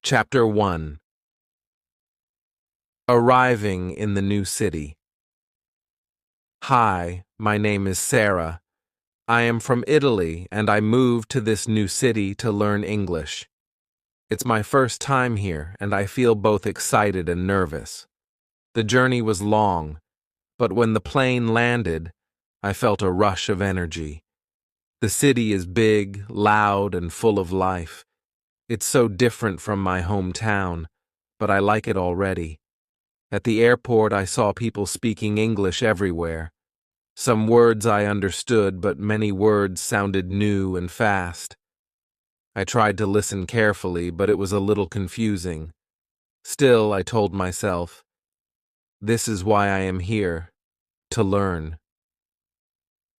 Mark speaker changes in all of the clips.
Speaker 1: Chapter 1. Arriving in the new city. Hi, my name is Sarah. I am from Italy and I moved to this new city to learn English. It's my first time here and I feel both excited and nervous. The journey was long, but when the plane landed, I felt a rush of energy. The city is big, loud, and full of life. It's so different from my hometown, but I like it already. At the airport, I saw people speaking English everywhere. Some words I understood, but many words sounded new and fast. I tried to listen carefully, but it was a little confusing. Still, I told myself, this is why I am here, to learn.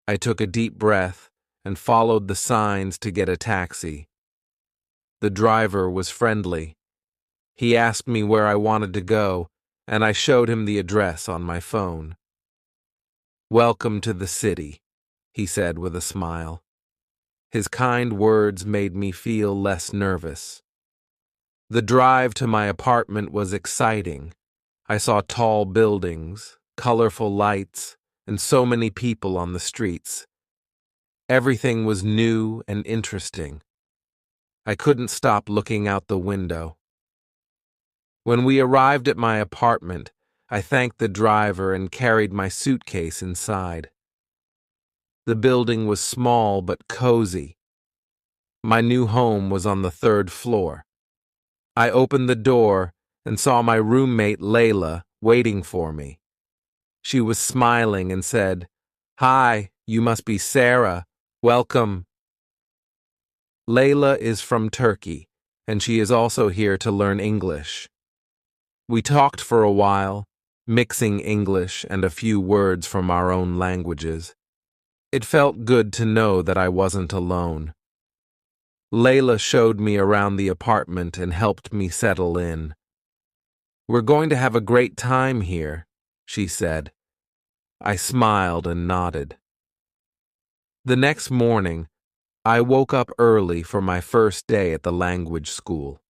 Speaker 1: I took a deep breath and followed the signs to get a taxi. The driver was friendly. He asked me where I wanted to go, and I showed him the address on my phone. "Welcome to the city," he said with a smile. His kind words made me feel less nervous. The drive to my apartment was exciting. I saw tall buildings, colorful lights, and so many people on the streets. Everything was new and interesting. I couldn't stop looking out the window. When we arrived at my apartment, I thanked the driver and carried my suitcase inside. The building was small but cozy. My new home was on the 3rd floor. I opened the door and saw my roommate Layla waiting for me. She was smiling and said, "Hi, you must be Sarah. Welcome." Layla is from Turkey, and she is also here to learn English. We talked for a while, mixing English and a few words from our own languages. It felt good to know that I wasn't alone. Layla showed me around the apartment and helped me settle in. "We're going to have a great time here," she said. I smiled and nodded. The next morning, I woke up early for my first day at the language school.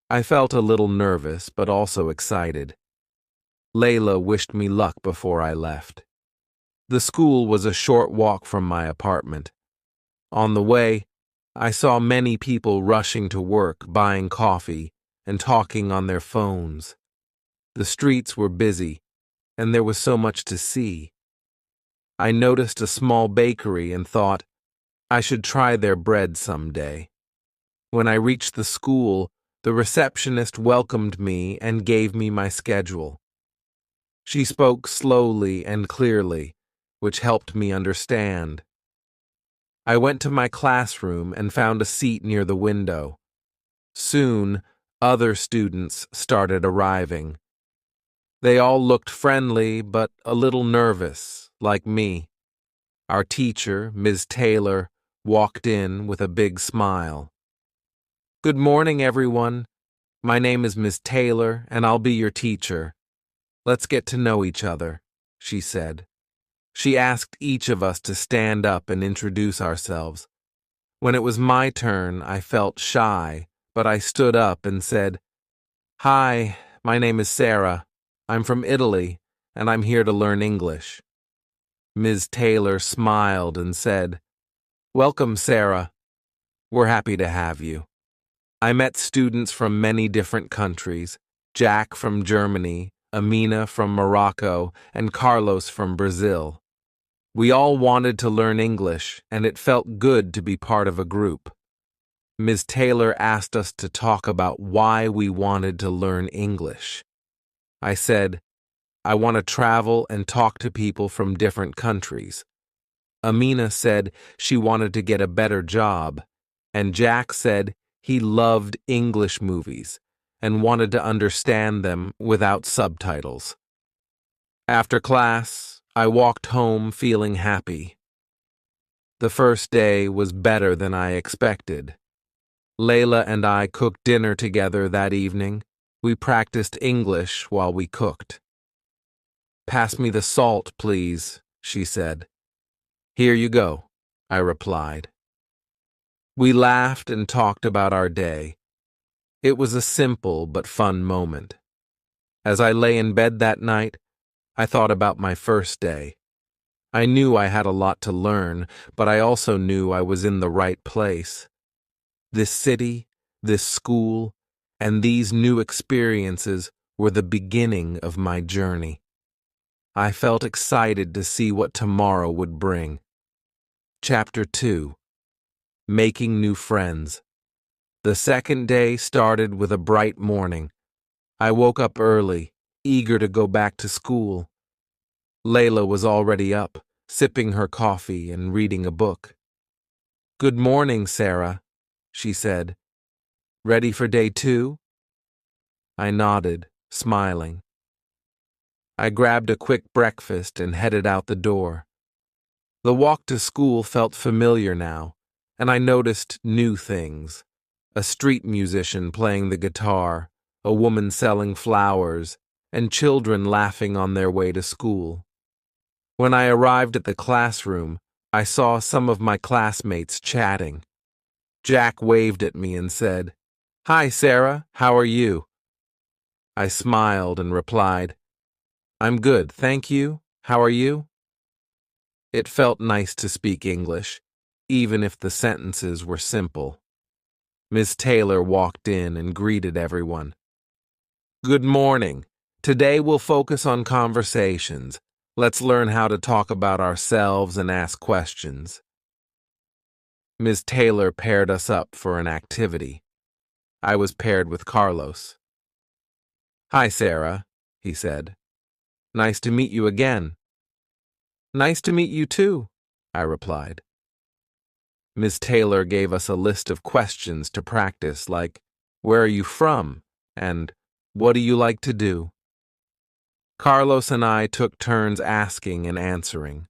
Speaker 1: I felt a little nervous, but also excited. Layla wished me luck before I left. The school was a short walk from my apartment. On the way, I saw many people rushing to work, buying coffee, and talking on their phones. The streets were busy, and there was so much to see. I noticed a small bakery and thought, I should try their bread someday. When I reached the school, the receptionist welcomed me and gave me my schedule. She spoke slowly and clearly, which helped me understand. I went to my classroom and found a seat near the window. Soon, other students started arriving. They all looked friendly but a little nervous, like me. Our teacher, Ms. Taylor, walked in with a big smile. "Good morning, everyone. My name is Ms. Taylor, and I'll be your teacher. Let's get to know each other," she said. She asked each of us to stand up and introduce ourselves. When it was my turn, I felt shy, but I stood up and said, "Hi, my name is Sarah. I'm from Italy, and I'm here to learn English." Ms. Taylor smiled and said, "Welcome, Sarah. We're happy to have you." I met students from many different countries, Jack from Germany, Amina from Morocco, and Carlos from Brazil. We all wanted to learn English, and it felt good to be part of a group. Ms. Taylor asked us to talk about why we wanted to learn English. I said, I want to travel and talk to people from different countries. Amina said she wanted to get a better job, and Jack said he loved English movies and wanted to understand them without subtitles. After class, I walked home feeling happy. The first day was better than I expected. Layla and I cooked dinner together that evening. We practiced English while we cooked. "Pass me the salt, please," she said. "Here you go," I replied. We laughed and talked about our day. It was a simple but fun moment. As I lay in bed that night, I thought about my first day. I knew I had a lot to learn, but I also knew I was in the right place. This city, this school, and these new experiences were the beginning of my journey. I felt excited to see what tomorrow would bring. Chapter 2. Making New Friends. The second day started with a bright morning. I woke up early, eager to go back to school. Layla was already up, sipping her coffee and reading a book. "Good morning, Sarah," she said. "Ready for day 2? I nodded, smiling. I grabbed a quick breakfast and headed out the door. The walk to school felt familiar now, and I noticed new things. A street musician playing the guitar, a woman selling flowers, and children laughing on their way to school. When I arrived at the classroom, I saw some of my classmates chatting. Jack waved at me and said, "Hi, Sarah, how are you?" I smiled and replied, "I'm good, thank you. How are you?" It felt nice to speak English, even if the sentences were simple. Miss Taylor walked in and greeted everyone. "Good morning. Today we'll focus on conversations. Let's learn how to talk about ourselves and ask questions." Ms. Taylor paired us up for an activity. I was paired with Carlos. "Hi, Sarah," he said. "Nice to meet you again." "Nice to meet you too," I replied. Ms. Taylor gave us a list of questions to practice, like, "Where are you from?" and "What do you like to do?" Carlos and I took turns asking and answering.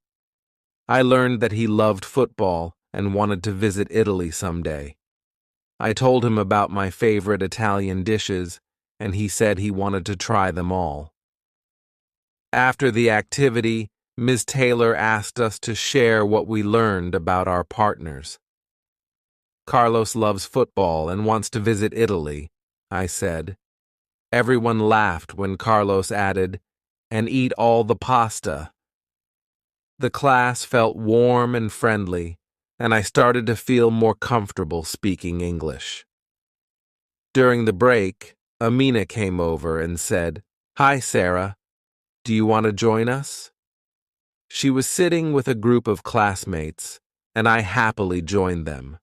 Speaker 1: I learned that he loved football and wanted to visit Italy someday. I told him about my favorite Italian dishes, and he said he wanted to try them all. After the activity, Ms. Taylor asked us to share what we learned about our partners. "Carlos loves football and wants to visit Italy," I said. Everyone laughed when Carlos added, "and eat all the pasta." The class felt warm and friendly, and I started to feel more comfortable speaking English. During the break, Amina came over and said, "Hi, Sarah. Do you want to join us?" She was sitting with a group of classmates, and I happily joined them.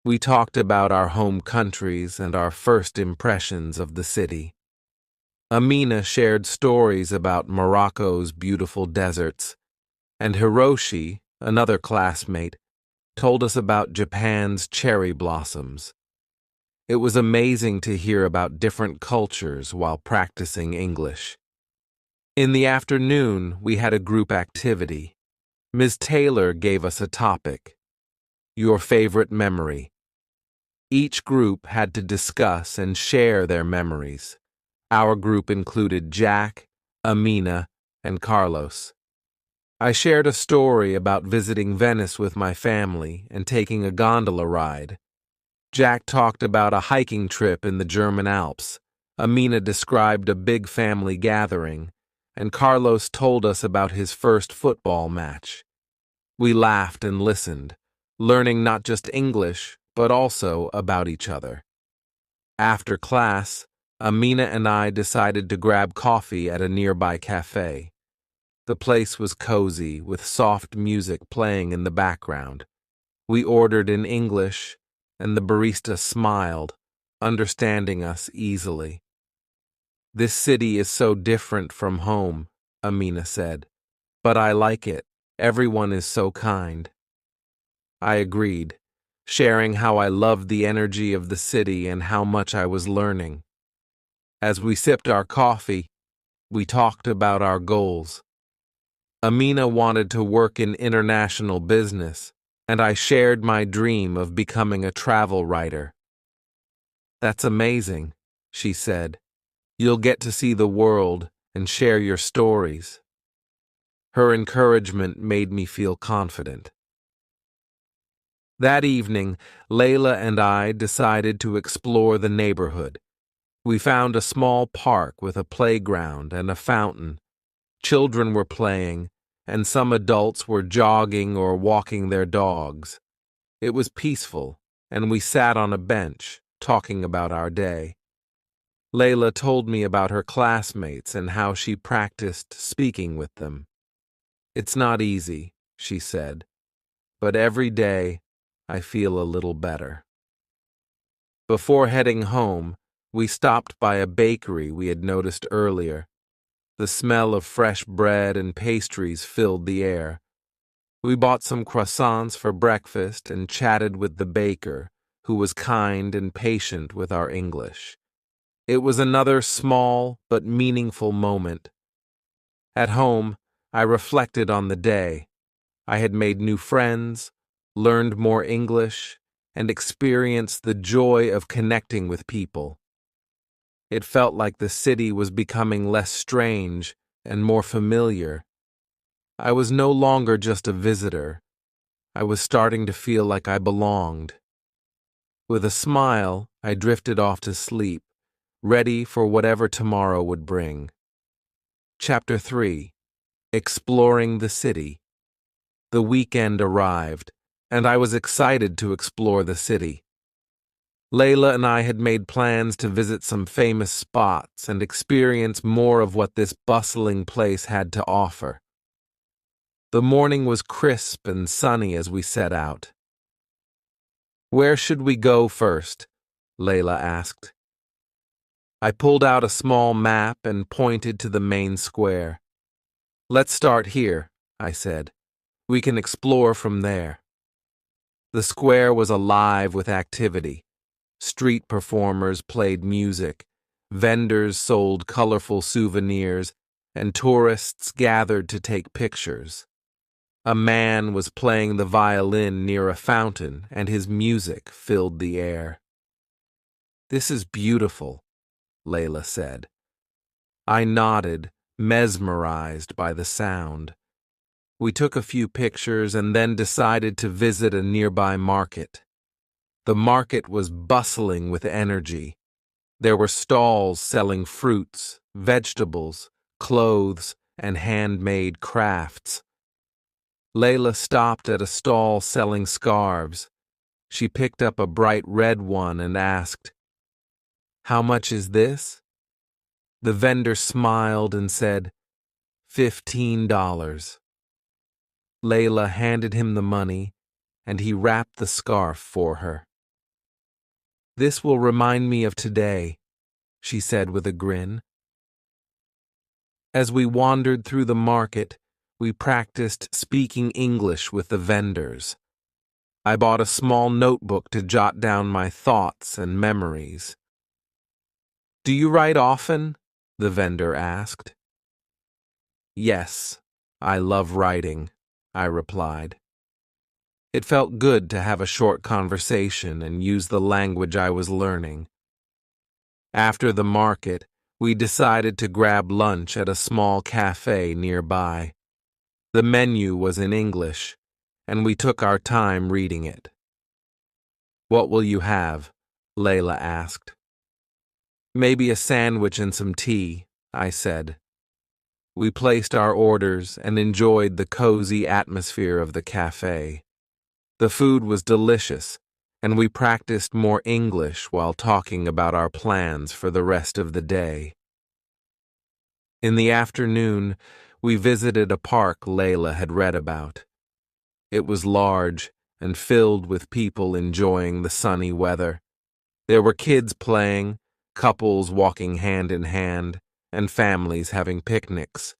Speaker 1: We talked about our home countries and our first impressions of the city. Amina shared stories about Morocco's beautiful deserts, and Hiroshi, another classmate, told us about Japan's cherry blossoms. It was amazing to hear about different cultures while practicing English. In the afternoon, we had a group activity. Ms. Taylor gave us a topic: your favorite memory. Each group had to discuss and share their memories. Our group included Jack, Amina, and Carlos. I shared a story about visiting Venice with my family and taking a gondola ride. Jack talked about a hiking trip in the German Alps. Amina described a big family gathering, and Carlos told us about his first football match. We laughed and listened, learning not just English, but also about each other. After class, Amina and I decided to grab coffee at a nearby cafe. The place was cozy, with soft music playing in the background. We ordered in English, and the barista smiled, understanding us easily. "This city is so different from home," Amina said, "but I like it. Everyone is so kind." I agreed, sharing how I loved the energy of the city and how much I was learning. As we sipped our coffee, we talked about our goals. Amina wanted to work in international business, and I shared my dream of becoming a travel writer. "That's amazing," she said. "You'll get to see the world and share your stories." Her encouragement made me feel confident. That evening, Layla and I decided to explore the neighborhood. We found a small park with a playground and a fountain. Children were playing, and some adults were jogging or walking their dogs. It was peaceful, and we sat on a bench, talking about our day. Layla told me about her classmates and how she practiced speaking with them. "It's not easy," she said, "but every day I feel a little better." Before heading home, we stopped by a bakery we had noticed earlier. The smell of fresh bread and pastries filled the air. We bought some croissants for breakfast and chatted with the baker, who was kind and patient with our English. It was another small but meaningful moment. At home, I reflected on the day. I had made new friends, learned more English, and experienced the joy of connecting with people. It felt like the city was becoming less strange and more familiar. I was no longer just a visitor. I was starting to feel like I belonged. With a smile, I drifted off to sleep, ready for whatever tomorrow would bring. Chapter 3. Exploring the City. The weekend arrived, and I was excited to explore the city. Layla and I had made plans to visit some famous spots and experience more of what this bustling place had to offer. The morning was crisp and sunny as we set out. "Where should we go first?" Layla asked. I pulled out a small map and pointed to the main square. "Let's start here," I said. "We can explore from there." The square was alive with activity. Street performers played music, vendors sold colorful souvenirs, and tourists gathered to take pictures. A man was playing the violin near a fountain, and his music filled the air. "This is beautiful," Layla said. I nodded, mesmerized by the sound. We took a few pictures and then decided to visit a nearby market. The market was bustling with energy. There were stalls selling fruits, vegetables, clothes, and handmade crafts. Layla stopped at a stall selling scarves. She picked up a bright red one and asked, "How much is this?" The vendor smiled and said, $15. Layla handed him the money, and he wrapped the scarf for her. "This will remind me of today," she said with a grin. As we wandered through the market, we practiced speaking English with the vendors. I bought a small notebook to jot down my thoughts and memories. "Do you write often?" the vendor asked. "Yes, I love writing," I replied. It felt good to have a short conversation and use the language I was learning. After the market, we decided to grab lunch at a small cafe nearby. The menu was in English, and we took our time reading it. "What will you have?" Layla asked. "Maybe a sandwich and some tea," I said. We placed our orders and enjoyed the cozy atmosphere of the cafe. The food was delicious, and we practiced more English while talking about our plans for the rest of the day. In the afternoon, we visited a park Layla had read about. It was large and filled with people enjoying the sunny weather. There were kids playing, couples walking hand in hand, and families having picnics.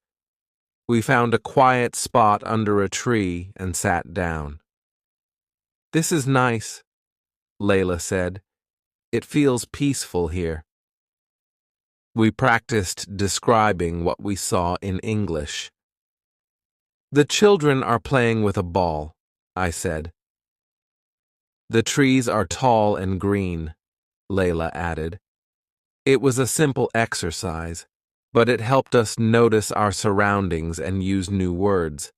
Speaker 1: We found a quiet spot under a tree and sat down. "This is nice," Layla said. "It feels peaceful here." We practiced describing what we saw in English. "The children are playing with a ball," I said. "The trees are tall and green," Layla added. It was a simple exercise, but it helped us notice our surroundings and use new words.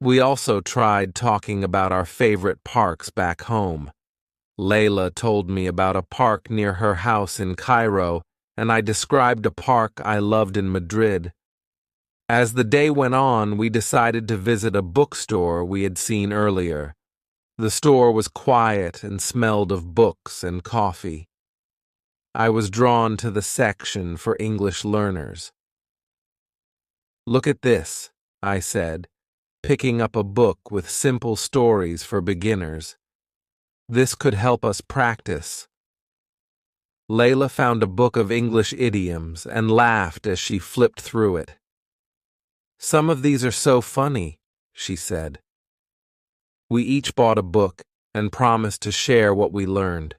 Speaker 1: We also tried talking about our favorite parks back home. Layla told me about a park near her house in Cairo, and I described a park I loved in Madrid. As the day went on, we decided to visit a bookstore we had seen earlier. The store was quiet and smelled of books and coffee. I was drawn to the section for English learners. "Look at this," I said, picking up a book with simple stories for beginners. "This could help us practice." Layla found a book of English idioms and laughed as she flipped through it. "Some of these are so funny," she said. We each bought a book and promised to share what we learned.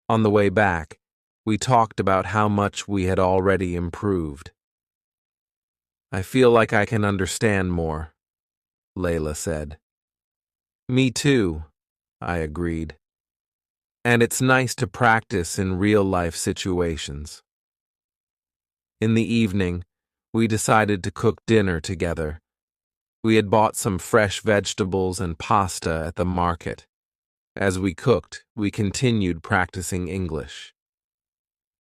Speaker 1: On the way back, we talked about how much we had already improved. "I feel like I can understand more," Layla said. "Me too," I agreed. "And it's nice to practice in real-life situations." In the evening, we decided to cook dinner together. We had bought some fresh vegetables and pasta at the market. As we cooked, we continued practicing English.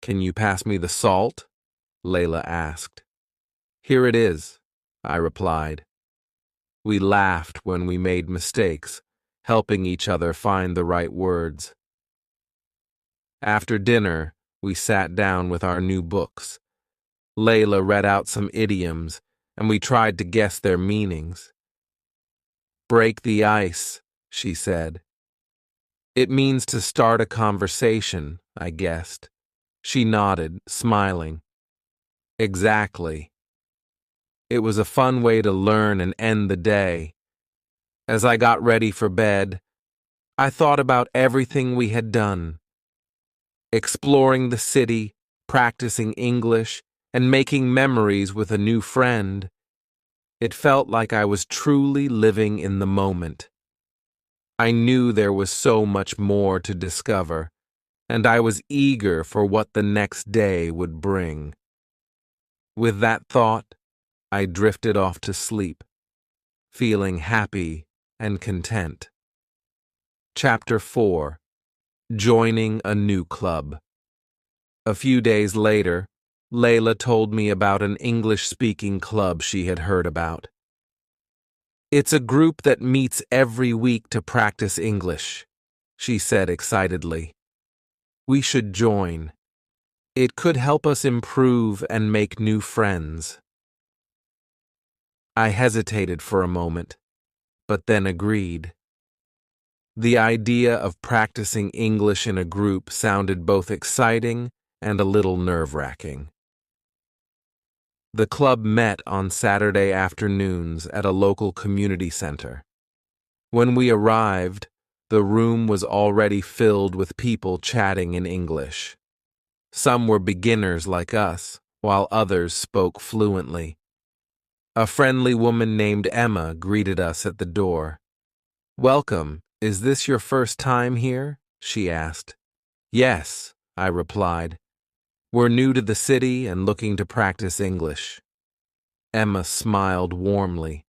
Speaker 1: "Can you pass me the salt?" Layla asked. "Here it is," I replied. We laughed when we made mistakes, helping each other find the right words. After dinner, we sat down with our new books. Layla read out some idioms, and we tried to guess their meanings. "Break the ice," she said. "It means to start a conversation," I guessed. She nodded, smiling. "Exactly." It was a fun way to learn and end the day. As I got ready for bed, I thought about everything we had done. Exploring the city, practicing English, and making memories with a new friend. It felt like I was truly living in the moment. I knew there was so much more to discover, and I was eager for what the next day would bring. With that thought, I drifted off to sleep, feeling happy and content. Chapter 4. Joining a New Club. A few days later, Layla told me about an English-speaking club she had heard about. "It's a group that meets every week to practice English," she said excitedly. "We should join. It could help us improve and make new friends." I hesitated for a moment, but then agreed. The idea of practicing English in a group sounded both exciting and a little nerve-wracking. The club met on Saturday afternoons at a local community center. When we arrived, the room was already filled with people chatting in English. Some were beginners like us, while others spoke fluently. A friendly woman named Emma greeted us at the door. "Welcome. Is this your first time here?" she asked. "Yes," I replied. "We're new to the city and looking to practice English." Emma smiled warmly.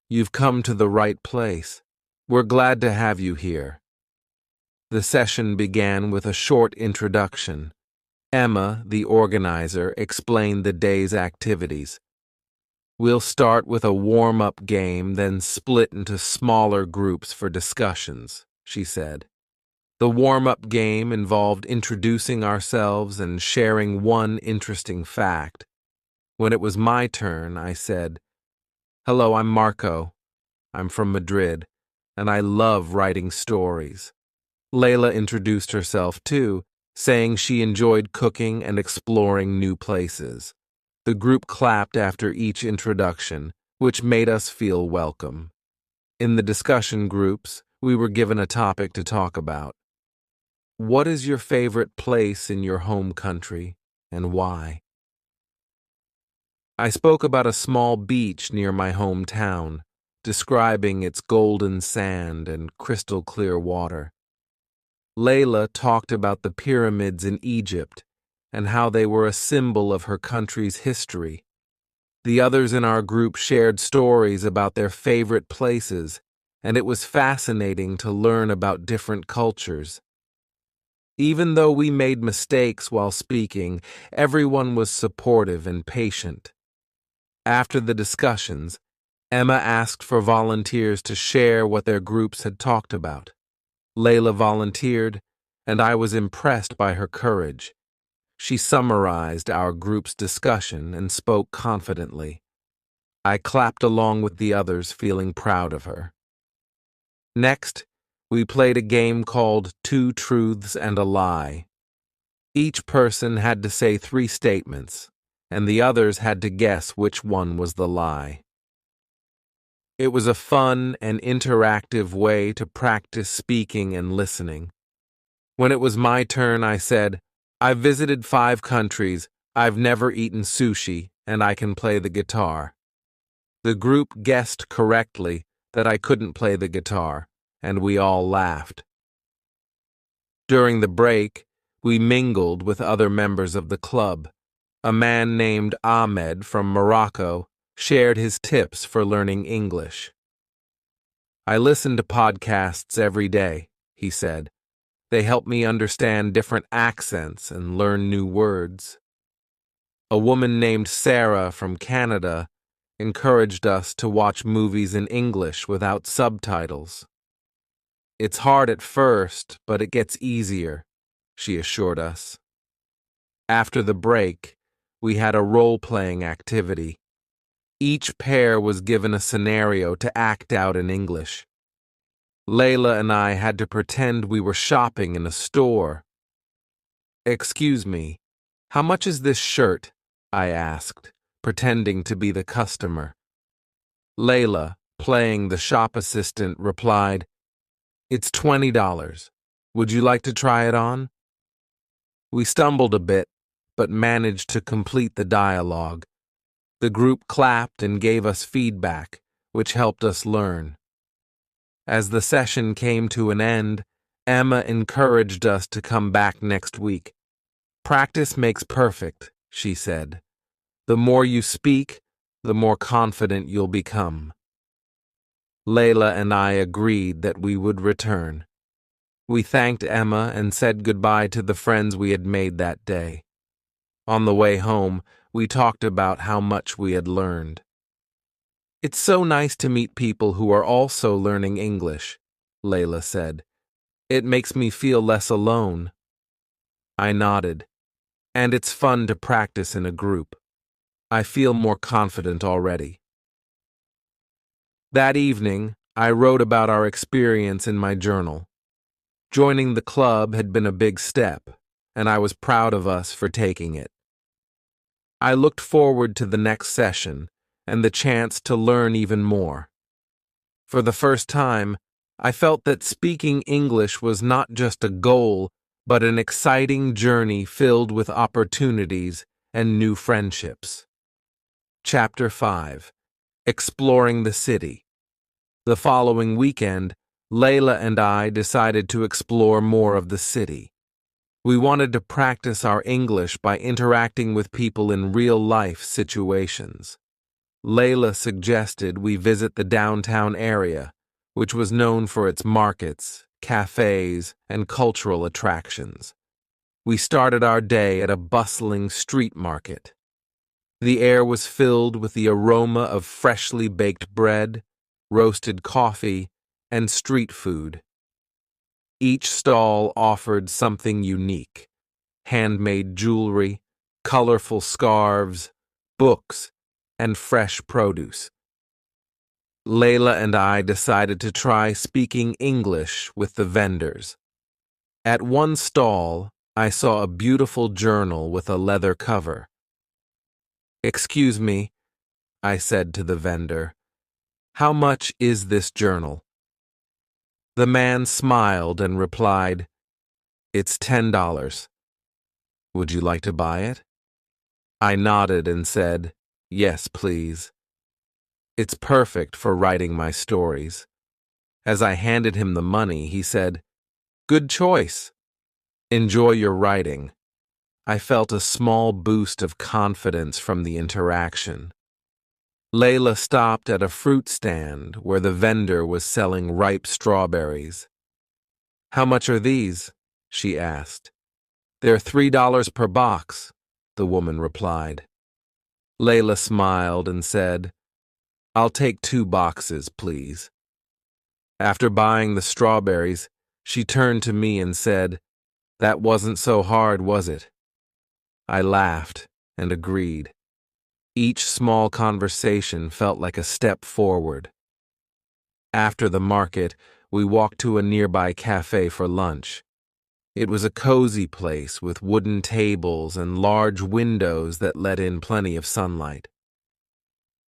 Speaker 1: "You've come to the right place. We're glad to have you here." The session began with a short introduction. Emma, the organizer, explained the day's activities. "We'll start with a warm-up game, then split into smaller groups for discussions," she said. The warm-up game involved introducing ourselves and sharing one interesting fact. When it was my turn, I said, "Hello, I'm Marco. I'm from Madrid, and I love writing stories." Layla introduced herself too, saying she enjoyed cooking and exploring new places. The group clapped after each introduction, which made us feel welcome. In the discussion groups, we were given a topic to talk about. "What is your favorite place in your home country, and why?" I spoke about a small beach near my hometown, describing its golden sand and crystal clear water. Layla talked about the pyramids in Egypt and how they were a symbol of her country's history. The others in our group shared stories about their favorite places, and it was fascinating to learn about different cultures. Even though we made mistakes while speaking, everyone was supportive and patient. After the discussions, Emma asked for volunteers to share what their groups had talked about. Layla volunteered, and I was impressed by her courage. She summarized our group's discussion and spoke confidently. I clapped along with the others, feeling proud of her. Next, we played a game called Two Truths and a Lie. Each person had to say 3 statements, and the others had to guess which one was the lie. It was a fun and interactive way to practice speaking and listening. When it was my turn, I said, "I've visited 5 countries, I've never eaten sushi, and I can play the guitar." The group guessed correctly that I couldn't play the guitar, and we all laughed. During the break, we mingled with other members of the club. A man named Ahmed from Morocco shared his tips for learning English. "I listen to podcasts every day," he said. "They help me understand different accents and learn new words." A woman named Sarah from Canada encouraged us to watch movies in English without subtitles. "It's hard at first, but it gets easier," she assured us. After the break, we had a role-playing activity. Each pair was given a scenario to act out in English. Layla and I had to pretend we were shopping in a store. "Excuse me, how much is this shirt?" I asked, pretending to be the customer. Layla, playing the shop assistant, replied, "It's $20. Would you like to try it on?" We stumbled a bit, but managed to complete the dialogue. The group clapped and gave us feedback, which helped us learn. As the session came to an end, Emma encouraged us to come back next week. "Practice makes perfect," she said. "The more you speak, the more confident you'll become." Layla and I agreed that we would return. We thanked Emma and said goodbye to the friends we had made that day. On the way home, we talked about how much we had learned. "It's so nice to meet people who are also learning English," Layla said. "It makes me feel less alone." I nodded. "And it's fun to practice in a group. I feel more confident already." That evening, I wrote about our experience in my journal. Joining the club had been a big step, and I was proud of us for taking it. I looked forward to the next session and the chance to learn even more. For the first time, I felt that speaking English was not just a goal, but an exciting journey filled with opportunities and new friendships. Chapter 5. Exploring the City. The following weekend, Layla and I decided to explore more of the city. We wanted to practice our English by interacting with people in real-life situations. Layla suggested we visit the downtown area, which was known for its markets, cafes, and cultural attractions. We started our day at a bustling street market. The air was filled with the aroma of freshly baked bread, roasted coffee, and street food. Each stall offered something unique: handmade jewelry, colorful scarves, books, and fresh produce. Layla and I decided to try speaking English with the vendors. At one stall, I saw a beautiful journal with a leather cover. "Excuse me," I said to the vendor, "how much is this journal?" The man smiled and replied, "It's $10. Would you like to buy it?" I nodded and said, "Yes, please." "It's perfect for writing my stories." As I handed him the money, he said, "Good choice. Enjoy your writing." I felt a small boost of confidence from the interaction. Layla stopped at a fruit stand where the vendor was selling ripe strawberries. "How much are these?" she asked. "They're $3 per box," the woman replied. Layla smiled and said, "I'll take 2 boxes, please." After buying the strawberries, she turned to me and said, "That wasn't so hard, was it?" I laughed and agreed. Each small conversation felt like a step forward. After the market, we walked to a nearby cafe for lunch. It was a cozy place with wooden tables and large windows that let in plenty of sunlight.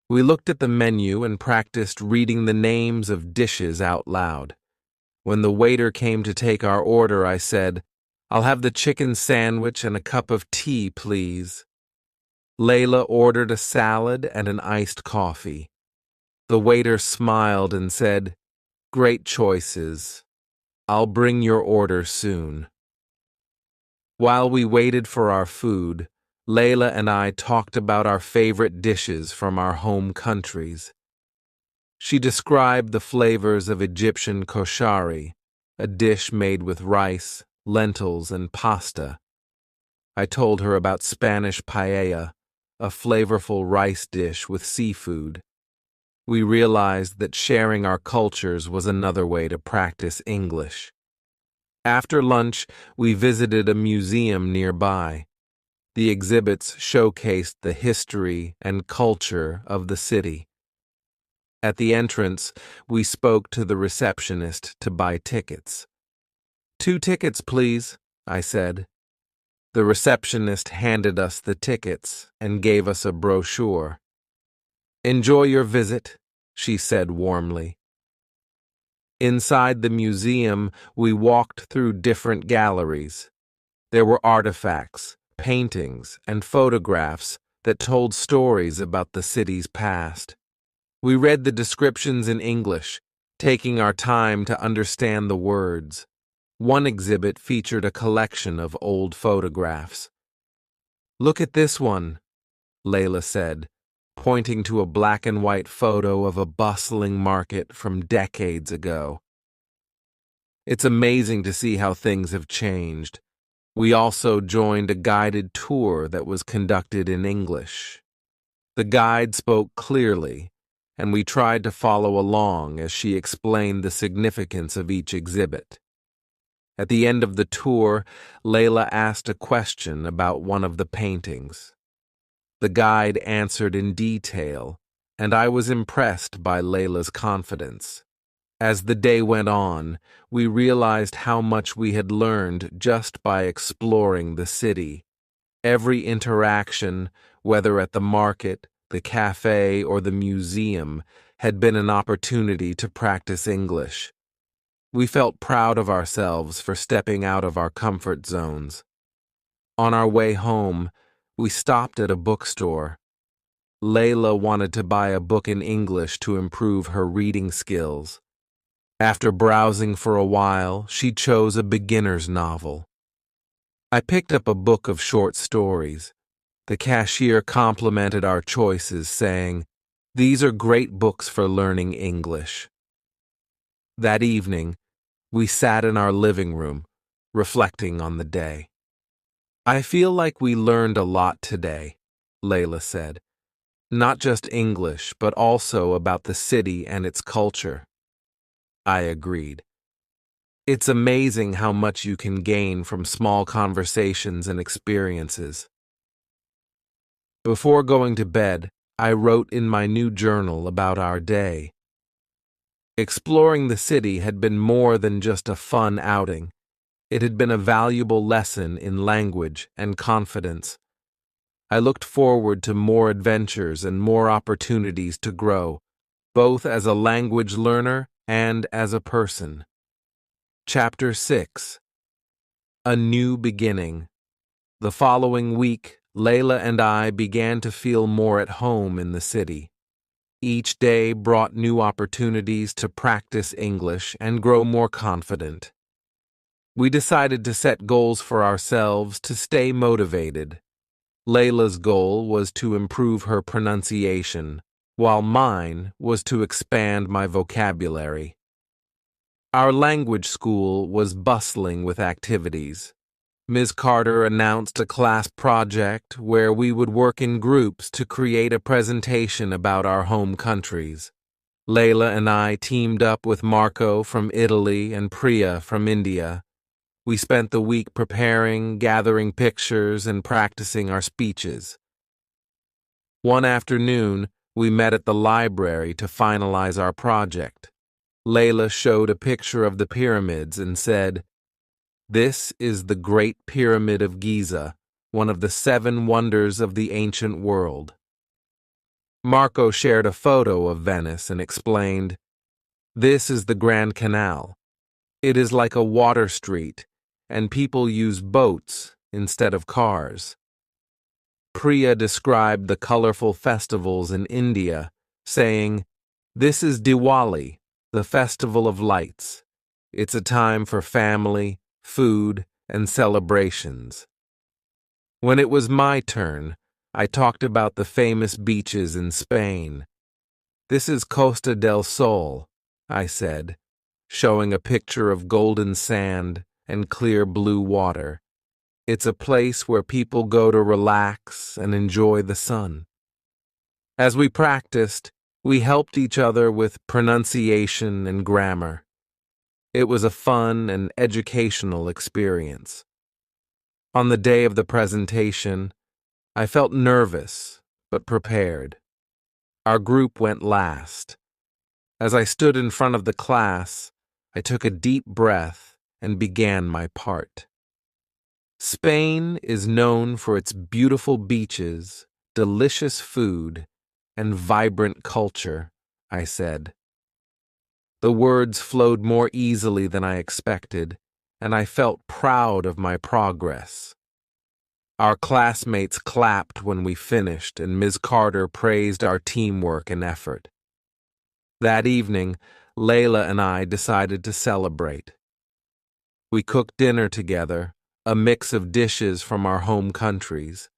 Speaker 1: We looked at the menu and practiced reading the names of dishes out loud. When the waiter came to take our order, I said, "I'll have the chicken sandwich and a cup of tea, please." Layla ordered a salad and an iced coffee. The waiter smiled and said, "Great choices. I'll bring your order soon." While we waited for our food, Layla and I talked about our favorite dishes from our home countries. She described the flavors of Egyptian koshari, a dish made with rice, lentils, and pasta. I told her about Spanish paella, a flavorful rice dish with seafood. We realized that sharing our cultures was another way to practice English. After lunch, we visited a museum nearby. The exhibits showcased the history and culture of the city. At the entrance, we spoke to the receptionist to buy tickets. "2 tickets, please," I said. The receptionist handed us the tickets and gave us a brochure. "Enjoy your visit," she said warmly. Inside the museum, we walked through different galleries. There were artifacts, paintings, and photographs that told stories about the city's past. We read the descriptions in English, taking our time to understand the words. One exhibit featured a collection of old photographs. "Look at this one," Layla said, pointing to a black and white photo of a bustling market from decades ago. It's amazing to see how things have changed. We also joined a guided tour that was conducted in English. The guide spoke clearly, and we tried to follow along as she explained the significance of each exhibit. At the end of the tour, Layla asked a question about one of the paintings. The guide answered in detail, and I was impressed by Layla's confidence. As the day went on, we realized how much we had learned just by exploring the city. Every interaction, whether at the market, the cafe, or the museum, had been an opportunity to practice English. We felt proud of ourselves for stepping out of our comfort zones. On our way home, we stopped at a bookstore. Layla wanted to buy a book in English to improve her reading skills. After browsing for a while, she chose a beginner's novel. I picked up a book of short stories. The cashier complimented our choices, saying, "These are great books for learning English." That evening, we sat in our living room, reflecting on the day. "I feel like we learned a lot today," Layla said. "Not just English, but also about the city and its culture." I agreed. It's amazing how much you can gain from small conversations and experiences. Before going to bed, I wrote in my new journal about our day. Exploring the city had been more than just a fun outing. It had been a valuable lesson in language and confidence. I looked forward to more adventures and more opportunities to grow, both as a language learner and as a person. Chapter 6. A New Beginning. The following week, Layla and I began to feel more at home in the city. Each day brought new opportunities to practice English and grow more confident. We decided to set goals for ourselves to stay motivated. Layla's goal was to improve her pronunciation, while mine was to expand my vocabulary. Our language school was bustling with activities. Ms. Carter announced a class project where we would work in groups to create a presentation about our home countries. Layla and I teamed up with Marco from Italy and Priya from India. We spent the week preparing, gathering pictures, and practicing our speeches. One afternoon, we met at the library to finalize our project. Layla showed a picture of the pyramids and said, "This is the Great Pyramid of Giza, one of the 7 wonders of the ancient world." Marco shared a photo of Venice and explained, "This is the Grand Canal. It is like a water street, and people use boats instead of cars." Priya described the colorful festivals in India, saying, "This is Diwali, the festival of lights. It's a time for family, food, and celebrations." When it was my turn, I talked about the famous beaches in Spain. "This is Costa del Sol," I said, showing a picture of golden sand and clear blue water. "It's a place where people go to relax and enjoy the sun." As we practiced, we helped each other with pronunciation and grammar. It was a fun and educational experience. On the day of the presentation, I felt nervous but prepared. Our group went last. As I stood in front of the class, I took a deep breath and began my part. "Spain is known for its beautiful beaches, delicious food, and vibrant culture," I said. The words flowed more easily than I expected, and I felt proud of my progress. Our classmates clapped when we finished, and Ms. Carter praised our teamwork and effort. That evening, Layla and I decided to celebrate. We cooked dinner together, a mix of dishes from our home countries.